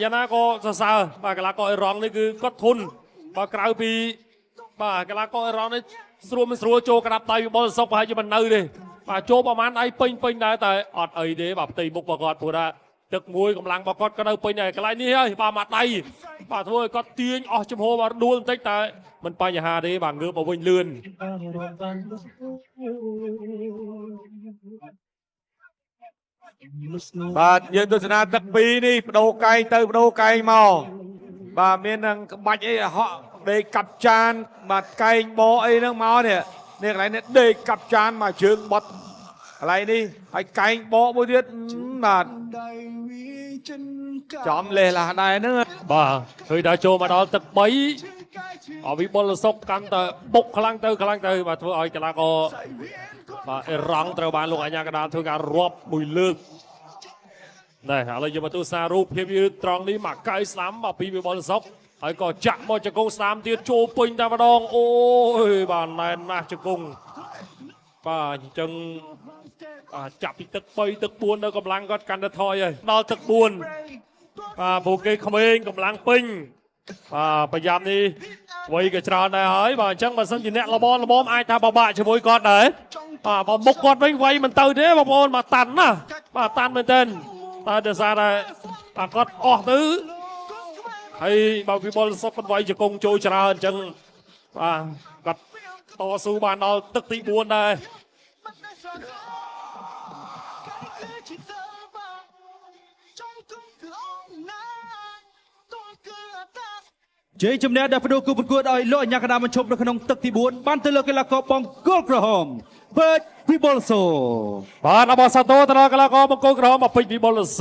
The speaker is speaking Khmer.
យ៉ាងណាក៏សរសើរកីឡាករអេរ៉ង់នេះគឺគាត់ធន់ក្រៅពីកីឡាករអេរ៉ង់នេះស្រួលមិនស្រួលចូលក្តាប់ដៃវិបុលសុកប្រហែលជាមិននៅទេចូលប្រហែលដៃពេញដែរតែអត់អីទេផ្ទៃមុខរបស់គាត់ព្រោះថាទឹកមួយកម្លាំងរបស់គាត់ក៏នៅពេញដែរកន្លែងនេះហើយមកដៃធ្វើឲ្យគាត់ទាញអស់ចំហមកដួលបន្តិចតែមិនបញ្ហាទេងើបមកវិញលឿនយើងទស្សនាទឹកពីរនេះបដូរកែងទៅបដូរកែងមកមាននឹងក្បាច់អីហក់ដេកកាប់ចានកែងបអីហ្នឹងមកនេះកន្លែងនេះដេកកាប់ចានមកជើងបត់កន្លែងនេះហើយកែងបមួយទៀតចំលេះឡាដែរហ្នឹងឃើញថាចូលមកដល់ទឹក3វិបុលសុកកាន់តែបុកខ្លាំងទៅធ្វើឲ្យកីឡាករអេរ៉ង់ត្រូវបានលោកអាជ្ញាកណ្ដាលធ្វើការរាប់មួយលើកឥឡូវយើងមកទស្សនារូបភាពត្រង់នេះមកកាយស្លាមពីវិបុលសុកហើយក៏ចាក់មកជង្គង់ស្នាមទៀតចូលពេញតែម្ដងអូយណែនណាស់ជង្គង់អញ្ចឹងចាប់ពីទឹក3ទឹក4នៅកម្លាំងគាត់កាន់តែថយហើយដល់ទឹក4ព្រោះគេក្មេងកម្លាំងពេញប្រយ៉ាប់នេះវ័យក៏ច្រើនដែរហើយអញ្ចឹងបើសិនជាអ្នកល្មមអាចថាបបាក់ជាមួយគាត់ដែរបើមុខគាត់វិញវ័យមិនទៅទេបងប្អូនមកតាន់ណាតាន់មែនទែនតែដោយសារតែគាត់អស់ទៅហើយបើវិបុលសុកគាត់វ័យជង្គង់ចូលច្រើនអញ្ចឹងគាត់តស៊ូបានដល់ទឹកទី4ដែរជ័យជំនះដែលបដូរគូប្រកួតឲ្យលោកអាជ្ញាកណ្ដាលបញ្ឈប់នៅក្នុងទឹកទី4បានទៅលើកីឡាករបង្គោលក្រហមពេជ្រវិបុលសូអបអរសាទរទៅដល់កីឡាករបង្គោលក្រហមពេជ្រវិបុល